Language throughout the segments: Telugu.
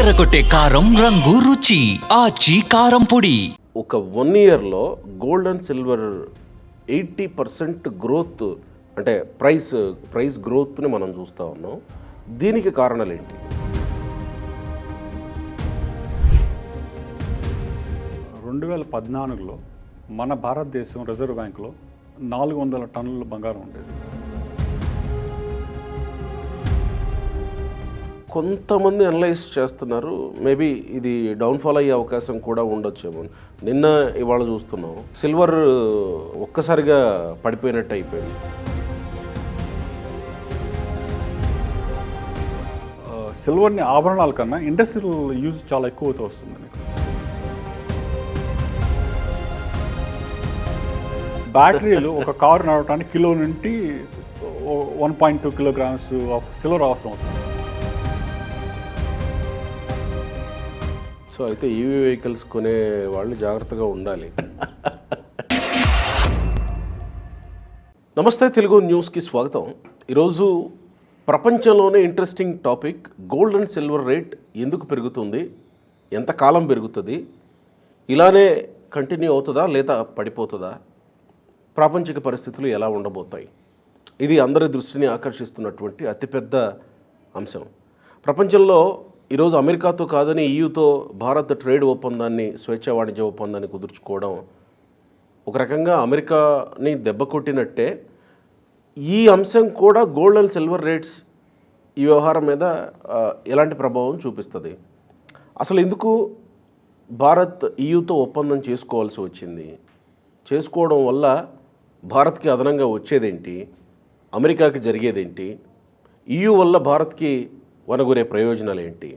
అదరగొట్టే కారం రంగు రుచి ఆచి కారం పొడి. ఒక 1 ఇయర్లో గోల్డ్ అండ్ సిల్వర్ 80% గ్రోత్, అంటే ప్రైస్ గ్రోత్ని మనం చూస్తూ ఉన్నాం. దీనికి కారణాలు ఏంటి? రెండు 2014లో మన భారతదేశం రిజర్వ్ బ్యాంకులో 400 టన్నుల బంగారం ఉండేది. కొంతమంది అనలైజ్ చేస్తున్నారు, మేబీ ఇది డౌన్ఫాల్ అయ్యే అవకాశం కూడా ఉండొచ్చేమో. నిన్న ఇవాళ చూస్తున్నాం సిల్వర్ ఒక్కసారిగా పడిపోయినట్టు అయిపోయింది. సిల్వర్ని ఆభరణాల కన్నా ఇండస్ట్రియల్ యూజ్ చాలా ఎక్కువతో వస్తుంది. బ్యాటరీలు ఒక కారు నడవటానికి కిలో నుండి 1.2 కిలోగ్రామ్స్ ఆఫ్ సిల్వర్ అవసరం అవుతుంది. సో అయితే ఈవీ వెహికల్స్ కొనే వాళ్ళు జాగ్రత్తగా ఉండాలి. నమస్తే, తెలుగు న్యూస్కి స్వాగతం. ఈరోజు ప్రపంచంలోనే interesting topic, gold and silver rate ఎందుకు పెరుగుతుంది, ఎంతకాలం పెరుగుతుంది, ఇలానే కంటిన్యూ అవుతుందా లేదా పడిపోతుందా, ప్రాపంచిక పరిస్థితులు ఎలా ఉండబోతాయి, ఇది అందరి దృష్టిని ఆకర్షిస్తున్నటువంటి అతిపెద్ద అంశం. ప్రపంచంలో ఈరోజు అమెరికాతో కాదని ఈయూతో భారత్ ట్రేడ్ ఒప్పందాన్ని, స్వేచ్ఛా వాణిజ్య ఒప్పందాన్ని కుదుర్చుకోవడం ఒక రకంగా అమెరికాని దెబ్బ కొట్టినట్టే. ఈ అంశం కూడా గోల్డ్ అండ్ సిల్వర్ రేట్స్ ఈ వ్యవహారం మీద ఎలాంటి ప్రభావం చూపిస్తుంది? అసలు ఎందుకు భారత్ ఈయూతో ఒప్పందం చేసుకోవాల్సి వచ్చింది? చేసుకోవడం వల్ల భారత్కి అదనంగా వచ్చేదేంటి, అమెరికాకి జరిగేదేంటి, ఈయూ వల్ల భారత్కి వనగూరే ప్రయోజనాలు ఏంటి?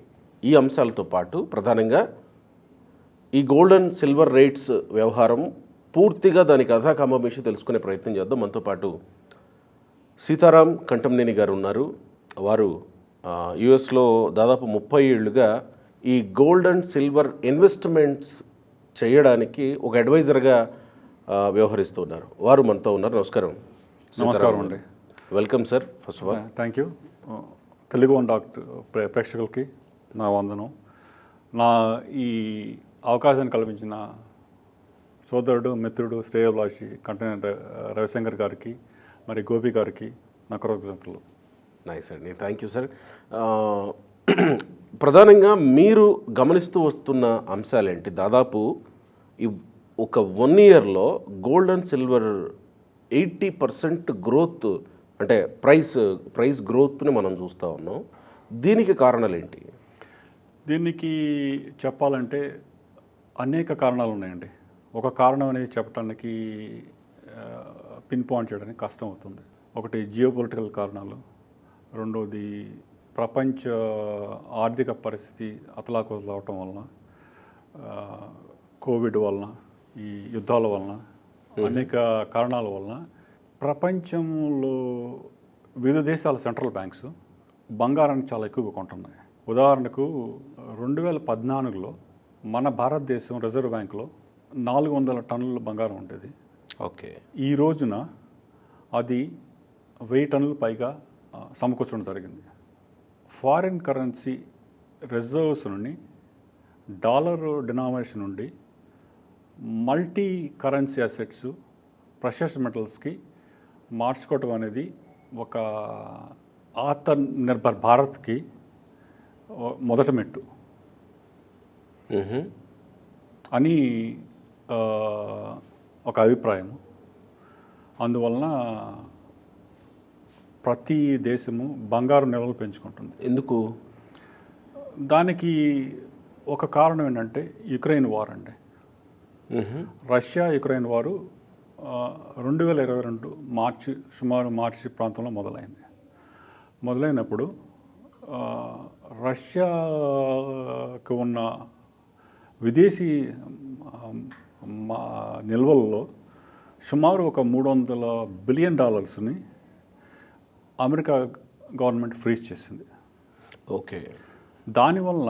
ఈ అంశాలతో పాటు ప్రధానంగా ఈ గోల్డ్ అండ్ సిల్వర్ రేట్స్ వ్యవహారం పూర్తిగా దానికి కథాకమేషి తెలుసుకునే ప్రయత్నం చేద్దాం. మనతో పాటు సీతారాం కంటంనేని గారు ఉన్నారు. వారు యుఎస్లో దాదాపు 30 ఏళ్ళుగా ఈ గోల్డ్ అండ్ సిల్వర్ ఇన్వెస్ట్మెంట్స్ చేయడానికి ఒక అడ్వైజర్గా వ్యవహరిస్తున్నారు. వారు మనతో ఉన్నారు. నమస్కారం. నమస్కారం అండి. Welcome sir. First of all thank you. Telugu one doctor ప్రేక్షకులకి నా వందనం. నా ఈ అవకాశాన్ని కల్పించిన సోదరుడు, మిత్రుడు, శ్రేయోభిలాషి కంటనేని రవిశంకర్ గారికి, మరి గోపి గారికి నా కృతజ్ఞతలు. నైస్ అండి, థ్యాంక్ యూ సార్. ప్రధానంగా మీరు గమనిస్తూ వస్తున్న అంశాలేంటి? దాదాపు ఈ ఒక 1 ఇయర్లో గోల్డ్ అండ్ సిల్వర్ 80% గ్రోత్, అంటే ప్రైస్ గ్రోత్ని మనం చూస్తూ ఉన్నాం. దీనికి కారణాలు ఏంటి? దీనికి చెప్పాలంటే అనేక కారణాలు ఉన్నాయండి. ఒక కారణం అనేది చెప్పడానికి పిన్ పాయింట్ చేయడానికి కష్టం అవుతుంది. ఒకటి జియోపొలిటికల్ కారణాలు, రెండోది ప్రపంచ ఆర్థిక పరిస్థితి అతలాకుతలం అవటం వలన, కోవిడ్ వలన, ఈ యుద్ధాల వలన, అనేక కారణాల వలన ప్రపంచంలో వివిధ దేశాల సెంట్రల్ బ్యాంక్స్ బంగారాన్ని చాలా ఎక్కువగా కొంటున్నాయి. ఉదాహరణకు 2014లో మన భారతదేశం రిజర్వ్ బ్యాంకులో 400 టన్నుల బంగారం ఉండేది. ఓకే. ఈ రోజున అది 1000 టన్నుల పైగా సమకూర్చడం జరిగింది. ఫారిన్ కరెన్సీ రిజర్వ్స్ నుండి, డాలర్ డినామినేషన్ నుండి మల్టీ కరెన్సీ అసెట్స్, ప్రెషస్ మెటల్స్కి మార్చుకోవటం అనేది ఒక ఆత్మనిర్భర్ భారత్కి మొదటి మెట్టు అని ఒక అభిప్రాయం. అందువలన ప్రతి దేశము బంగారు నిల్వలు పెంచుకుంటుంది. ఎందుకు? దానికి ఒక కారణం ఏంటంటే యుక్రెయిన్ వార్ అండి. రష్యా యుక్రెయిన్ వారు 2022 సుమారు మార్చి ప్రాంతంలో మొదలైనప్పుడు రష్యాకు ఉన్న విదేశీ నిల్వల్లో సుమారు ఒక $300 బిలియన్ అమెరికా గవర్నమెంట్ ఫ్రీజ్ చేసింది. ఓకే. దానివల్ల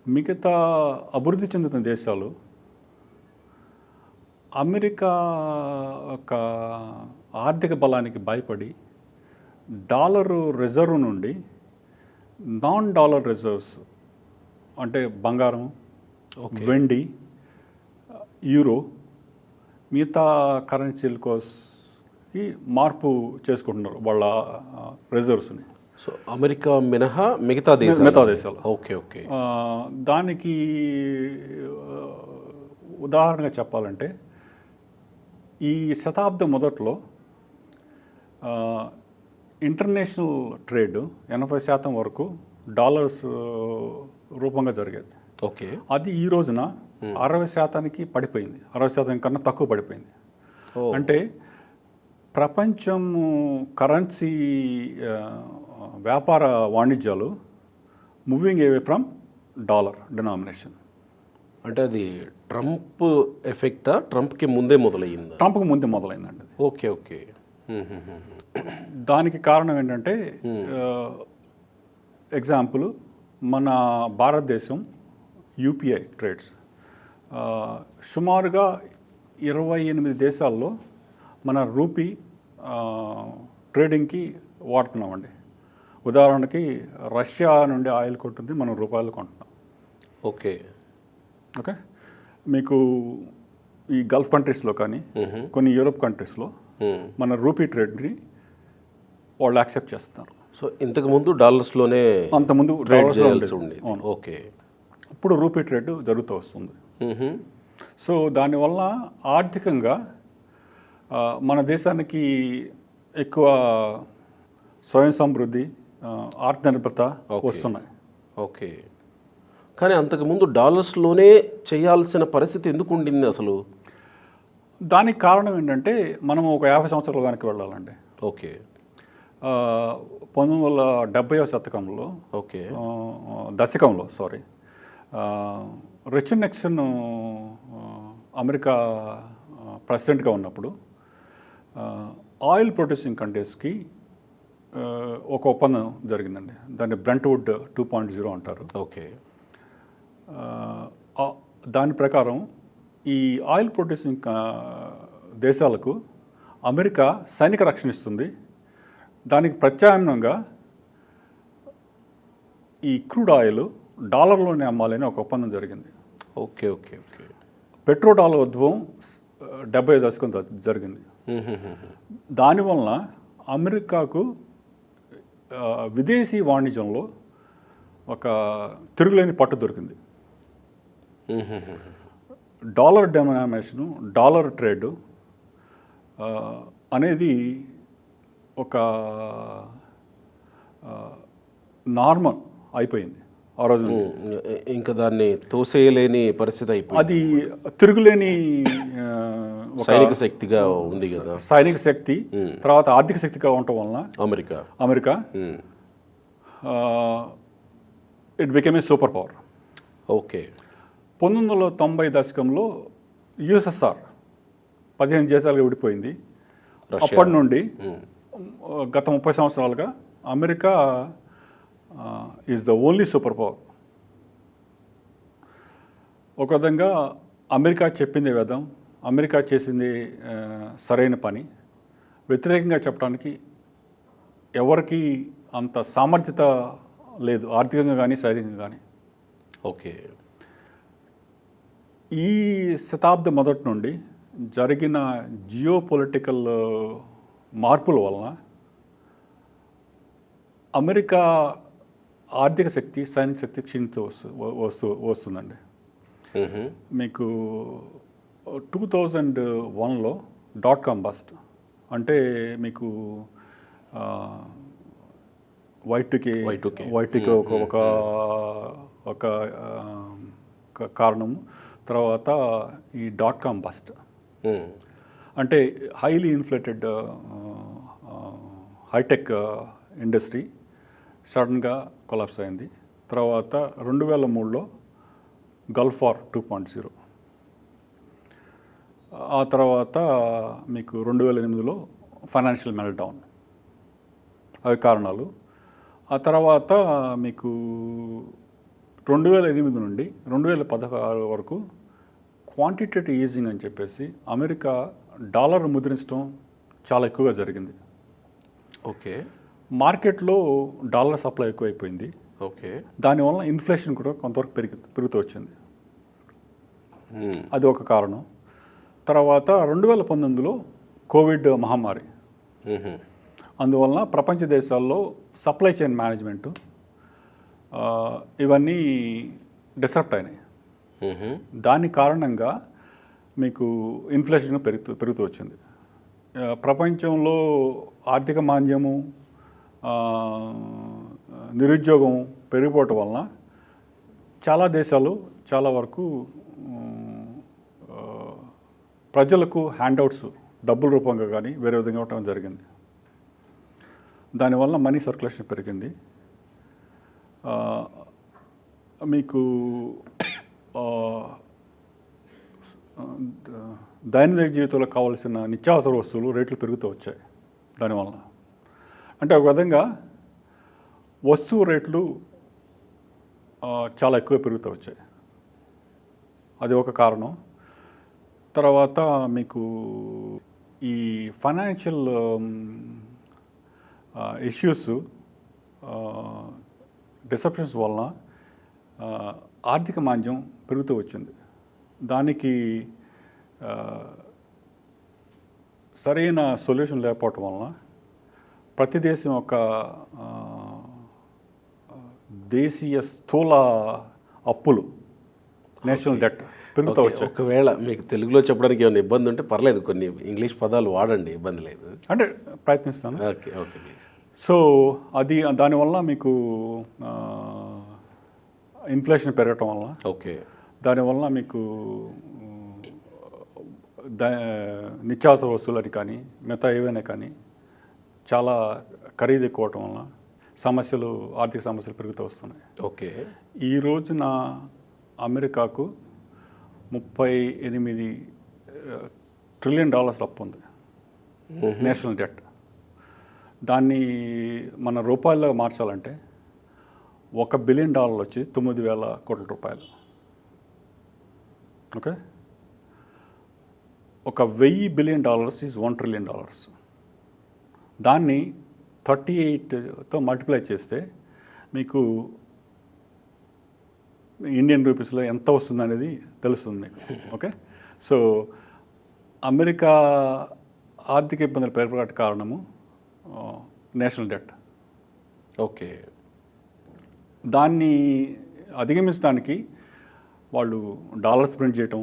మిగతా అభివృద్ధి చెందుతున్న దేశాలు అమెరికా యొక్క ఆర్థిక బలానికి భయపడి డాలరు రిజర్వ్ నుండి నాన్ డాలర్ రిజర్వ్స్ అంటే బంగారం, ఓకే. వెండి, యూరో, మిగతా కరెన్సీల కోసం మార్పు చేసుకుంటున్నారు వాళ్ళ రిజర్వ్స్ని. సో అమెరికా మినహా మిగతా దేశాలు. Okay okay. దానికి ఉదాహరణగా చెప్పాలంటే ఈ శతాబ్దం మొదట్లో ఇంటర్నేషనల్ ట్రేడ్ 80% వరకు డాలర్స్ రూపంగా జరిగేది. ఓకే. అది ఈ రోజున 60%కి పడిపోయింది, 60% కన్నా తక్కువ పడిపోయింది. అంటే ప్రపంచం కరెన్సీ వ్యాపార వాణిజ్యాలు moving away from dollar denomination. అంటే అది ట్రంప్ ఎఫెక్టా? ట్రంప్కి ముందే మొదలయ్యింది? ట్రంప్కి ముందే మొదలైందండి. Okay okay. దానికి కారణం ఏంటంటే ఎగ్జాంపుల్ మన భారతదేశం యూపీఐ ట్రేడ్స్ సుమారుగా 28 దేశాల్లో మన రూపీ ట్రేడింగ్కి వాడుతున్నామండి. ఉదాహరణకి రష్యా నుండి ఆయిల్ కొంటుంది, మనం రూపాయలు కొంటున్నాం. Okay okay. మీకు ఈ గల్ఫ్ కంట్రీస్లో కానీ కొన్ని యూరోప్ కంట్రీస్లో మన రూపీ ట్రేడ్ని వాళ్ళు యాక్సెప్ట్ చేస్తున్నారు. సో ఇంతకుముందు డాలర్స్లోనే అంతకుముందు డాలర్స్ ఉండేది. ఓకే. ఇప్పుడు రూపీ ట్రేడ్ జరుగుతూ వస్తుంది. సో దానివల్ల ఆర్థికంగా మన దేశానికి ఎక్కువ స్వయం సమృద్ధి, ఆత్మనిర్భరత వస్తున్నాయి. ఓకే. కానీ అంతకుముందు డాలర్స్లోనే చేయాల్సిన పరిస్థితి ఎందుకు ఉండింది అసలు? దానికి కారణం ఏంటంటే మనం ఒక 50 సంవత్సరాల వెనక్కి వెళ్ళాలండి. ఓకే. 1970వ శతకంలో, ఓకే, దశకంలో రిచర్డ్ నిక్సన్ అమెరికా ప్రెసిడెంట్గా ఉన్నప్పుడు ఆయిల్ ప్రొడ్యూసింగ్ కంట్రీస్కి ఒక ఒప్పందం జరిగిందండి. దాన్ని బ్రెంట్వుడ్ 2.0 అంటారు. ఓకే. దాని ప్రకారం ఈ ఆయిల్ ప్రొడ్యూసింగ్ దేశాలకు అమెరికా సైనిక రక్షణ ఇస్తుంది. దానికి ప్రత్యామ్నాయంగా ఈ క్రూడ్ ఆయిల్ డాలర్లోనే అమ్మాలని ఒక ఒప్పందం జరిగింది. Okay okay okay. Petrodollar ఉద్భవం 70 దశకం జరిగింది. దానివలన అమెరికాకు విదేశీ వాణిజ్యంలో ఒక తిరుగులేని పట్టు దొరికింది. డాలర్ డెనామినేషను, డాలర్ ట్రేడ్ అనేది ఒక నార్మల్ అయిపోయింది ఆ రోజు. ఇంకా దాన్ని తోసేయలేని పరిస్థితి అయిపోయింది. అది తిరుగులేని సైనిక శక్తిగా ఉంది కదా. సైనిక శక్తి, తర్వాత ఆర్థిక శక్తిగా ఉండటం వలన America it became a super power. Okay. 1990 దశకంలో యుఎస్ఎస్ఆర్ 15 దేశాలుగా విడిపోయింది. అప్పటి నుండి గత 30 సంవత్సరాలుగా America is the only super power. ఒక విధంగా అమెరికా చెప్పింది వేదం, అమెరికా చేసింది సరైన పని. వ్యతిరేకంగా చెప్పడానికి ఎవరికి అంత సామర్థ్యత లేదు, ఆర్థికంగా కానీ సైనికంగా కానీ. ఓకే. ఈ శతాబ్దం మొదటి నుండి జరిగిన జియో పొలిటికల్ మార్పుల వలన అమెరికా ఆర్థిక శక్తి, సైనిక శక్తి క్షీణిస్తూ వస్తుందండి. మీకు 2001లో .com బస్ట్, అంటే మీకు వైట్కి ఒక కారణము. తర్వాత ఈ .com బస్ట్ అంటే హైలీ ఇన్ఫ్లేటెడ్ హైటెక్ ఇండస్ట్రీ సడన్గా కొలాప్స్ అయింది. తర్వాత 2003లో గల్ఫ్ వార్ 2.0, ఆ తర్వాత మీకు 2008లో ఫైనాన్షియల్ మెల్ట్డౌన్, అవి కారణాలు. ఆ తర్వాత మీకు 2008 నుండి 2016 వరకు క్వాంటిటేటివ్ ఈజింగ్ అని చెప్పేసి అమెరికా డాలర్ ముద్రించడం చాలా ఎక్కువగా జరిగింది. ఓకే. మార్కెట్లో డాలర్ సప్లై ఎక్కువైపోయింది. ఓకే. దానివల్ల ఇన్ఫ్లేషన్ కూడా కొంతవరకు పెరుగుతూ వచ్చింది. అది ఒక కారణం. తర్వాత 2019లో కోవిడ్ మహమ్మారి, అందువలన ప్రపంచ దేశాల్లో సప్లై చైన్ మేనేజ్మెంట్ ఇవన్నీ డిస్టర్బ్ అయినాయి. దాని కారణంగా మీకు ఇన్ఫ్లేషన్ పెరుగుతూ వచ్చింది. ప్రపంచంలో ఆర్థిక మాంద్యము, నిరుద్యోగం పెరిగిపోవటం వలన చాలా దేశాలు చాలా వరకు ప్రజలకు హ్యాండ్అవుట్స్ డబ్బుల రూపంగా కానీ వేరే విధంగా ఇవ్వటం జరిగింది. దానివల్ల మనీ సర్క్యులేషన్ పెరిగింది. మీకు దైనందిక జీవితంలో కావాల్సిన నిత్యావసర వస్తువులు రేట్లు పెరుగుతూ వచ్చాయి. దానివల్ల అంటే ఒక విధంగా వస్తువు రేట్లు చాలా ఎక్కువ పెరుగుతూ వచ్చాయి. అది ఒక కారణం. తర్వాత మీకు ఈ ఫైనాన్షియల్ ఇష్యూస్, డిసెప్షన్స్ వలన ఆర్థిక మాంద్యం పెరుగుతూ వచ్చింది. దానికి సరైన సొల్యూషన్ లేకపోవటం వలన ప్రతి దేశం యొక్క దేశీయ స్థూల అప్పులు, నేషనల్ డెట్ పెరుగుతూ వచ్చాయి. ఒకవేళ మీకు తెలుగులో చెప్పడానికి ఏమైనా ఇబ్బంది ఉంటే పర్లేదు, కొన్ని ఇంగ్లీష్ పదాలు వాడండి, ఇబ్బంది లేదు. అంటే ప్రయత్నిస్తాను. Okay okay please. సో అది దానివల్ల మీకు ఇన్ఫ్లేషన్ పెరగటం వల్ల, ఓకే, దానివల్ల మీకు నిత్యావసర వస్తువులని కానీ మిగతా ఏవైనా కానీ చాలా ఖరీదు ఎక్కువ అవటం వల్ల ఆర్థిక సమస్యలు పెరుగుతూ వస్తున్నాయి. ఓకే. ఈ రోజున అమెరికాకు $38 ట్రిలియన్ అప్పు ఉంది, నేషనల్ డెట్. దాన్ని మన రూపాయల్లో మార్చాలంటే $1 బిలియన్ వచ్చి 9,000 కోట్ల రూపాయలు. Okay, $1,000 billion is $1 trillion. దాన్ని 38తో మల్టిప్లై చేస్తే మీకు ఇండియన్ రూపీస్లో ఎంత వస్తుంది అనేది తెలుస్తుంది మీకు. ఓకే, సో అమెరికా ఆర్థిక ఇబ్బందులు పెరగడానికి కారణము నేషనల్ డెట్. ఓకే, దాన్ని అధిగమించడానికి వాళ్ళు డాలర్స్ ప్రింట్ చేయటం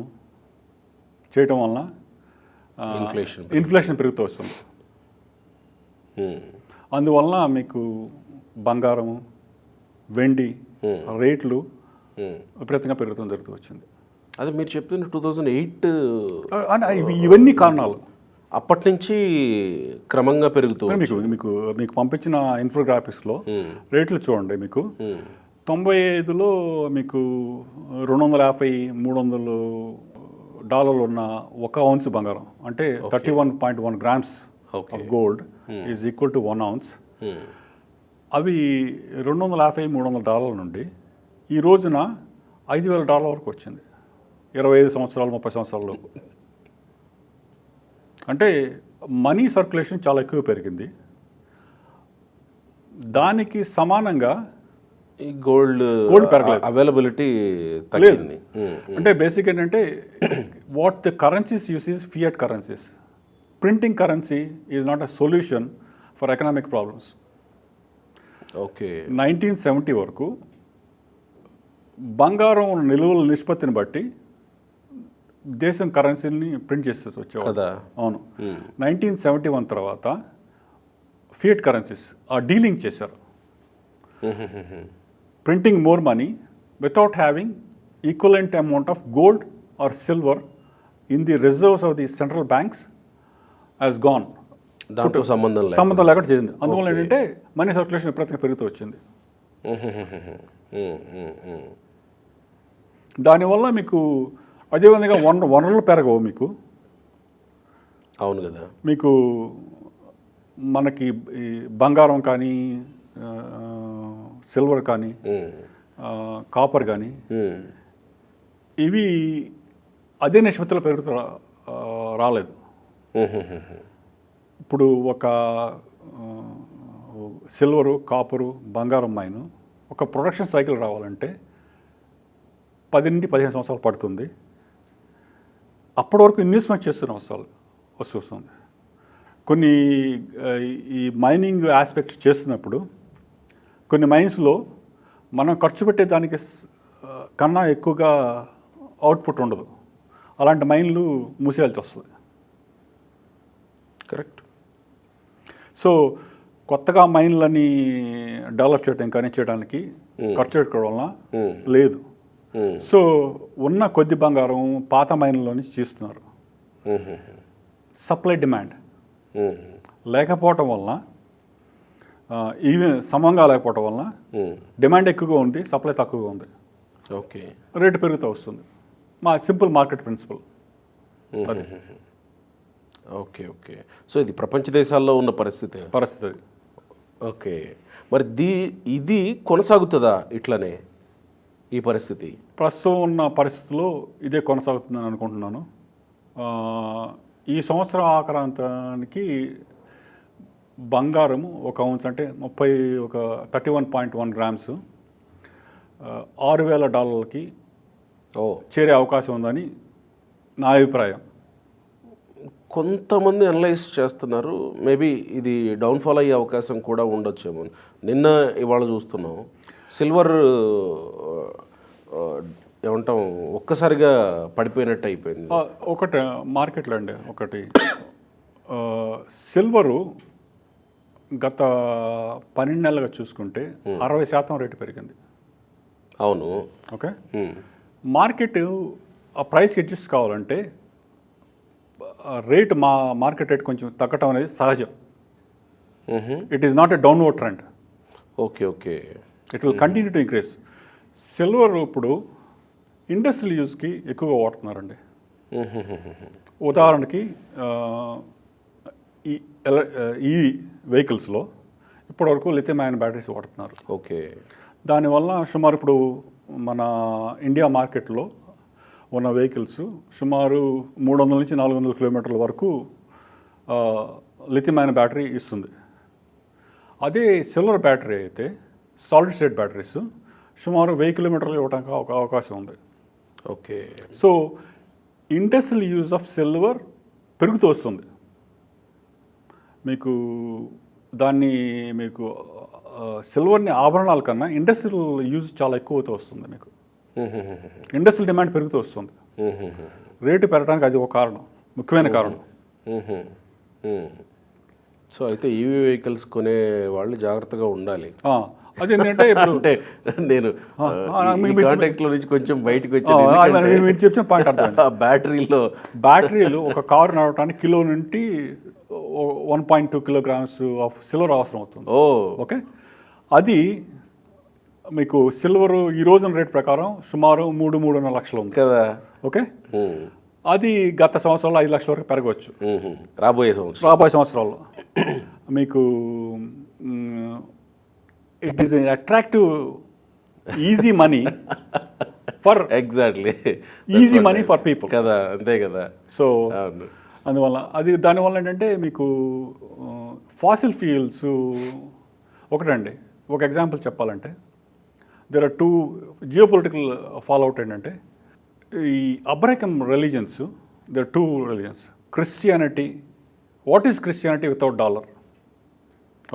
వలన ఇన్ఫ్లేషన్ పెరుగుతూ వస్తుంది. అందువలన మీకు బంగారము, వెండి రేట్లు విపరీతంగా పెరుగుతుంది జరుగుతూ వచ్చింది. అదే మీరు చెప్తున్న 2008 ఇవన్నీ కారణాలు. అప్పటి నుంచి క్రమంగా పెరుగుతూ మీకు పంపించిన ఇన్ఫోగ్రాఫిక్స్లో రేట్లు చూడండి. మీకు 95లో మీకు $250-300 ఉన్న 1 ounce బంగారం అంటే 31.1 grams of gold is equal to 1 ounce. అవి $250-300 నుండి ఈ రోజున $5,000 వరకు వచ్చింది. 25 సంవత్సరాలు 30 సంవత్సరాలలోపు. అంటే మనీ సర్క్యులేషన్ చాలా ఎక్కువ పెరిగింది. దానికి సమానంగా ఈ గోల్డ్ పెరగలేదు, అవైలబిలిటీ తగ్గింది. అంటే బేసిక్ ఏంటంటే what the currencies use is fiat currencies. Printing currency is not a solution for economic problems. Okay, 1970 వరకు బంగారం నిలువల నిష్పత్తిని బట్టి దేశం కరెన్సీని ప్రింట్ చేసేసి వచ్చేవాడు. అవును. 1971 తర్వాత ఫియట్ కరెన్సీస్ డీలింగ్ చేశారు. Printing more money without having equivalent amount of gold or silver in the reserves of the central banks has gone. దాంతో సంబంధం లేకుండా చేసింది. అందువల్ల ఏంటంటే మనీ సర్క్యులేషన్ విపరీతంగా పెరుగుతూ వచ్చింది. దానివల్ల మీకు అదేవిధంగా వనరులు పెరగవు మీకు. అవును కదా. మీకు మనకి బంగారం కానీ సిల్వర్ కానీ కాపర్ కానీ ఇవి అదే నిష్పత్తిలో పెరుగుతూ రాలేదు. ఇప్పుడు ఒక సిల్వరు, కాపరు, బంగారం మైను ఒక ప్రొడక్షన్ సైకిల్ రావాలంటే 10 నుండి 15 సంవత్సరాలు పడుతుంది. అప్పటి వరకు ఇన్వెస్ట్మెంట్ చేస్తున్న వస్తుంది. కొన్ని ఈ మైనింగ్ ఆస్పెక్ట్ చేస్తున్నప్పుడు కొన్ని మైన్స్లో మనం ఖర్చు పెట్టే దానికి కన్నా ఎక్కువగా అవుట్పుట్ ఉండదు. అలాంటి మైన్లు మూసేయాల్సి వస్తుంది. కరెక్ట్. సో కొత్తగా మైన్లని డెవలప్ చేయడం కానీ చేయడానికి ఖర్చు పెట్టుకోవడం వలన లేదు. సో ఉన్న కొద్ది బంగారం పాత మైన్లో నుంచి తీస్తున్నారు. సప్లై డిమాండ్ లేకపోవటం వలన, ఈవెన్ సమంగా లేకపోవటం వలన డిమాండ్ ఎక్కువగా ఉంది, సప్లై తక్కువగా ఉంది. ఓకే, రేటు పెరుగుతూ వస్తుంది. Simple market principle. Okay okay. So ఇది ప్రపంచ దేశాల్లో ఉన్న పరిస్థితి. ఓకే, మరి ఇది కొనసాగుతుందా ఇట్లనే ఈ పరిస్థితి? ప్రస్తుతం ఉన్న పరిస్థితుల్లో ఇదే కొనసాగుతుందని అనుకుంటున్నాను. ఈ సంవత్సరం ఆఖరాంతానికి బంగారం ఒక ఔన్స్ అంటే 31.1 గ్రామ్స్ $6,000 చేరే అవకాశం ఉందని నా అభిప్రాయం. కొంతమంది అనలైజ్ చేస్తున్నారు, మేబీ ఇది డౌన్ఫాల్ అయ్యే అవకాశం కూడా ఉండొచ్చేమో. నిన్న ఇవాళ చూస్తున్నాం సిల్వర్ ఏమంటాం ఒక్కసారిగా పడిపోయినట్టు అయిపోయింది. ఒకటి మార్కెట్లో అండి, ఒకటి సిల్వరు గత 12 నెలలుగా చూసుకుంటే 60% రేటు పెరిగింది. అవును. ఓకే, మార్కెట్ ఆ ప్రైస్ అడ్జస్ట్ కావాలంటే రేటు మార్కెట్ రేట్ కొంచెం తగ్గటం అనేది సహజం. It is not a downward trend. Okay okay, it will continue to increase. Silver ఇప్పుడు ఇండస్ట్రియల్ యూజ్కి ఎక్కువగా వాడుతున్నారండి. ఉదాహరణకి ఈ వెహికల్స్లో ఇప్పటివరకు లిథియం అయాన్ బ్యాటరీస్ వాడుతున్నారు. ఓకే, దానివల్ల సుమారు ఇప్పుడు మన ఇండియా మార్కెట్లో ఉన్న వెహికల్స్ సుమారు 300 నుంచి 400 కిలోమీటర్ల వరకు లిథియం అయాన్ బ్యాటరీ ఇస్తుంది. అదే సిల్వర్ బ్యాటరీ అయితే సాలిడ్ స్టేట్ బ్యాటరీస్ సుమారు 1000 కిలోమీటర్లు ఇవ్వడానికి అవకాశం ఉంది. Okay, so industrial use of silver పెరుగుతూ వస్తుంది. మీకు సిల్వర్ని ఆభరణాల కన్నా ఇండస్ట్రియల్ యూజ్ చాలా ఎక్కువ అవుతూ వస్తుంది. మీకు ఇండస్ట్రియల్ డిమాండ్ పెరుగుతూ వస్తుంది. రేటు పెరగడానికి అది ఒక కారణం, ముఖ్యమైన కారణం. సో అయితే ఈవీ వెహికల్స్ కొనే వాళ్ళు జాగ్రత్తగా ఉండాలి. అదేంటంటే ఇప్పుడు నేను కాంటాక్ట్ లో నుంచి కొంచెం బయటకు వచ్చాను. మీరు చెప్పిన పాయింట్ అర్థం. బ్యాటరీలు ఒక కారు నడవటానికి కిలో నుండి 1.2 కిలోగ్రామ్స్ ఆఫ్ సిల్వర్ అవసరం అవుతుంది. ఓకే, అది మీకు సిల్వర్ ఈ రోజున రేట్ ప్రకారం సుమారు 3.5 లక్షలు ఉంది కదా. ఓకే, అది గత సంవత్సరంలో 5 లక్షల వరకు పెరగవచ్చు రాబోయే సంవత్సరాల్లో. మీకు it is attractive easy money for easy money for people కదా, అంతే కదా. సో అందువల్ల దానివల్ల ఏంటంటే మీకు ఫాసిల్ ఫ్యూయల్స్ ఒకటండి. ఒక ఎగ్జాంపుల్ చెప్పాలంటే దేర్ ఆర్ 2 జియోపొలిటికల్ ఫాలోఅవుట్ ఏంటంటే ఈ Abraham religions, there are 2 religions. Christianity, what is Christianity without dollar?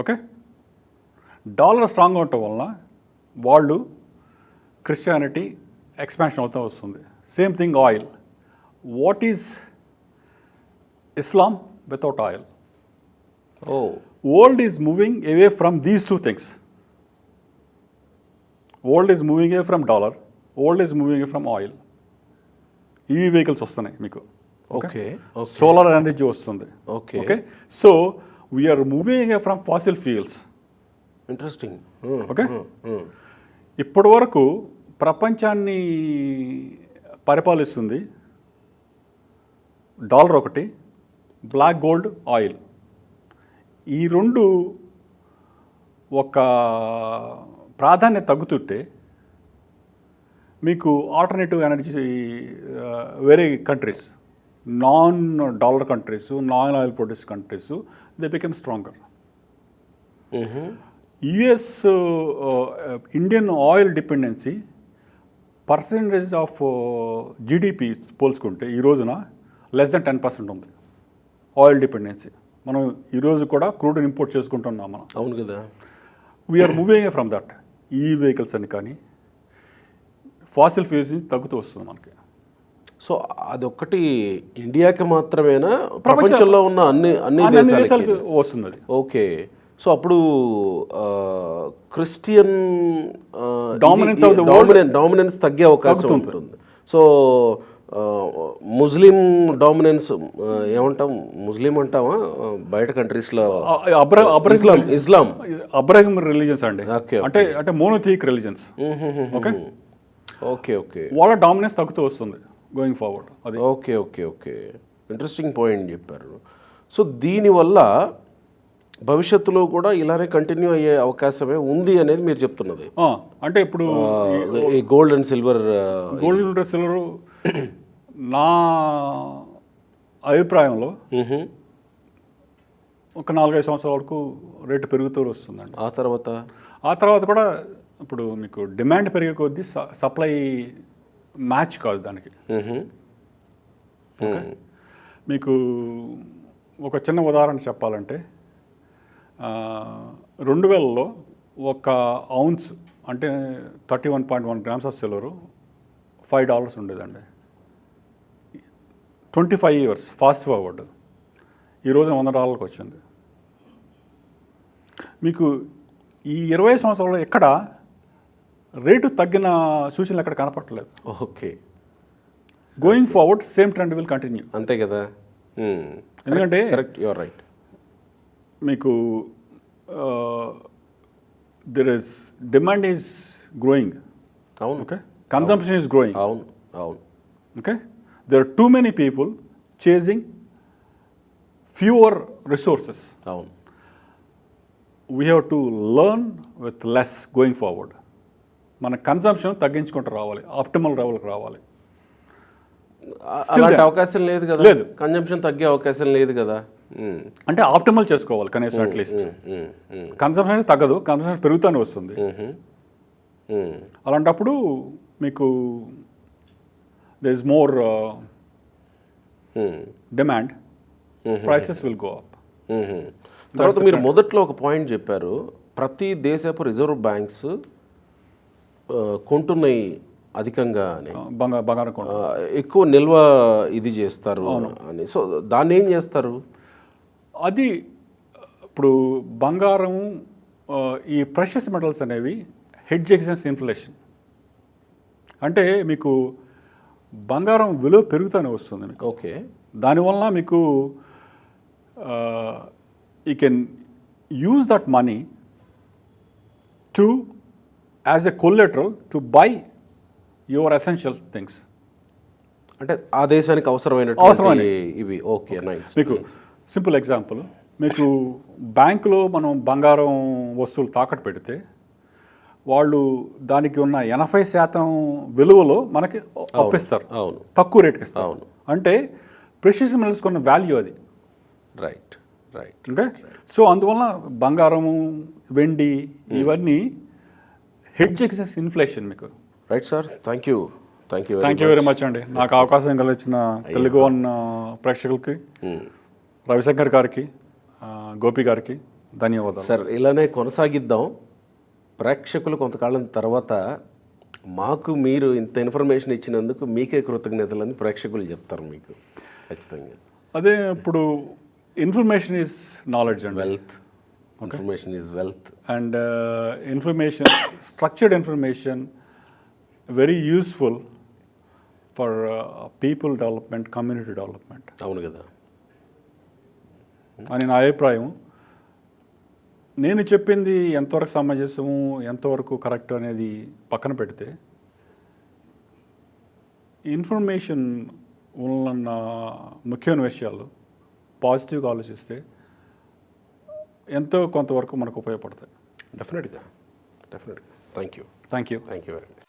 Okay, dollar స్ట్రాంగ్గా ఉండటం వలన వాళ్ళు క్రిస్టియానిటీ ఎక్స్పాన్షన్ అవుతూ వస్తుంది. Same thing oil. What is Islam without oil? World is moving away from these 2 things. World is moving away from dollar, world is moving away from oil. EV vehicles వస్తున్నాయి మీకు. ఓకే, సోలార్ ఎనర్జీ వస్తుంది. Okay, so we are moving away from fossil fuels. Interesting. Okay, ఇప్పటి వరకు ప్రపంచాన్ని పరిపాలిస్తుంది డాలర్ ఒకటి, బ్లాక్ గోల్డ్, ఆయిల్. ఈ 2 ఒక ప్రాధాన్యత తగ్గుతుంటే మీకు ఆల్టర్నేటివ్ ఎనర్జీ వేరే countries, non dollar countries, non oil produce countries, they become stronger. US Indian oil dependency percentage of GDP పోల్చుకుంటే ఈ రోజున లెస్ దెన్ 10% ఉంది ఆయిల్ డిపెండెన్సీ. మనం ఈరోజు కూడా క్రూడ్ ఇంపోర్ట్ చేసుకుంటున్నాం మనం. అవును కదా. We are moving from that. ఈ వెహికల్స్ అని కానీ ఫాసిల్ ఫ్యూల్స్ తగ్గుతూ వస్తుంది మనకి. సో అదొక్కటి ఇండియాకి మాత్రమేనా, ప్రపంచంలో ఉన్న అన్ని దేశాలకు వస్తుంది అది? ఓకే. సో అప్పుడు క్రిస్టియన్ డామినెన్స్ తగ్గే అవకాశం ఉంటుంది. సో ముస్లిం డామినెన్స్ ఏమంటాం, ముస్లిం అంటామా బయట కంట్రీస్లో? ఇస్లాం అబ్రహం రిలీజియన్స్ అండి. అంటే మోనోథియిక్ రిలీజియన్స్. Okay okay okay. వాళ్ళ డామినెన్స్ తగ్గుతూ వస్తుంది గోయింగ్ ఫార్వర్డ్. అది okay okay okay. Interesting point చెప్పారు. సో దీనివల్ల భవిష్యత్తులో కూడా ఇలానే కంటిన్యూ అయ్యే అవకాశమే ఉంది అనేది మీరు చెప్తున్నది. అంటే ఇప్పుడు ఈ గోల్డ్ అండ్ సిల్వర్ నా అభిప్రాయంలో ఒక 4-5 సంవత్సరాల వరకు రేటు పెరుగుతూ వస్తుందండి. ఆ తర్వాత కూడా ఇప్పుడు మీకు డిమాండ్ పెరిగే కొద్దీ సప్లై మ్యాచ్ కాదు దానికి. ఓకే, మీకు ఒక చిన్న ఉదాహరణ చెప్పాలంటే 2000లో ఒక ఔన్స్ అంటే 31.1 grams ఆఫ్ సిల్వరు $5 ఉండేదండి. 25 years ఫాస్ట్ ఫార్వర్డ్ ఈరోజు $100 వచ్చింది. మీకు ఈ 20 సంవత్సరాల్లో ఎక్కడ రేటు తగ్గిన సూచనలు ఎక్కడ కనపడలేదు. Okay. Going forward same trend will continue. అంతే కదా. ఎందుకంటే యూఆర్ రైట్. మీకు there is demand is growing. అవును. Okay, consumption is growing. అవును అవును. Okay, there are too many people chasing fewer resources. అవును. We have to learn with less going forward. మన కన్సంప్షన్ తగ్గించుకుంటూ రావాలి, ఆప్టిమల్ లెవెల్కి రావాలి. అలాంటి అవకాశం లేదు కదా. లేదు, కన్జంప్షన్ తగ్గే అవకాశం లేదు కదా. అంటే ఆప్టిమల్ చేసుకోవాలి కనీసం. అట్లీస్ట్ కన్సంప్షన్ తగ్గదు, కన్సంప్షన్ పెరుగుతూనే వస్తుంది. అలాంటప్పుడు మీకు there is more demand, prices will go up. తర్వాత మీరు మొదట్లో ఒక పాయింట్ చెప్పారు, ప్రతి దేశపు రిజర్వ్ బ్యాంక్స్ కొంటున్నాయి అధికంగా అని, బంగారం ఎక్కువ నిల్వ ఇది చేస్తారు అని. సో దాన్ని ఏం చేస్తారు? అది ఇప్పుడు బంగారం, ఈ ప్రెషస్ మెటల్స్ అనేవి హెడ్జ్ అగైన్స్ట్ ఇన్ఫ్లేషన్. అంటే మీకు బంగారం విలువ పెరుగుతూనే వస్తుంది మీకు. ఓకే. దానివల్ల మీకు you can use that money to as a collateral to buy your essential things. అంటే ఆ దేశానికి అవసరమైన ఇవి. Okay, nice. మీకు సింపుల్ ఎగ్జాంపుల్, మీకు బ్యాంకులో మనం బంగారం వస్తువులు తాకట్టు పెడితే వాళ్ళు దానికి ఉన్న 80% విలువలో మనకి అప్పిస్తారు, తక్కువ రేట్కి ఇస్తారు. అంటే ప్రెషియస్ మెటల్స్ కొన్న వాల్యూ అది. Right right. ఓకే, సో అందువల్ల బంగారము, వెండి ఇవన్నీ హెడ్జ్ అగైన్స్ట్ ఇన్ఫ్లేషన్ మీకు. Right sir, thank you very much అండి. నాకు అవకాశం కలిగించిన తెలుగు వన్ ప్రేక్షకులకి, రవిశంకర్ గారికి, గోపి గారికి ధన్యవాదాలు సార్. ఇలానే కొనసాగిద్దాం. ప్రేక్షకులు కొంతకాలం తర్వాత మాకు మీరు ఇంత ఇన్ఫర్మేషన్ ఇచ్చినందుకు మీకే కృతజ్ఞతలని ప్రేక్షకులు చెప్తారు మీకు ఖచ్చితంగా. అదే ఇప్పుడు information is knowledge and wealth. Information is wealth. And information, structured information very useful for people development, community development. అవును కదా అని నా అభిప్రాయం. నేను చెప్పింది ఎంతవరకు సమంజసము, ఎంతవరకు కరెక్ట్ అనేది పక్కన పెడితే, ఇన్ఫర్మేషన్ ఉన్న ముఖ్యమైన విషయాలు పాజిటివ్గా ఆలోచిస్తే ఎంతో కొంతవరకు మనకు ఉపయోగపడతాయి. డెఫినెట్గా. Thank you very much.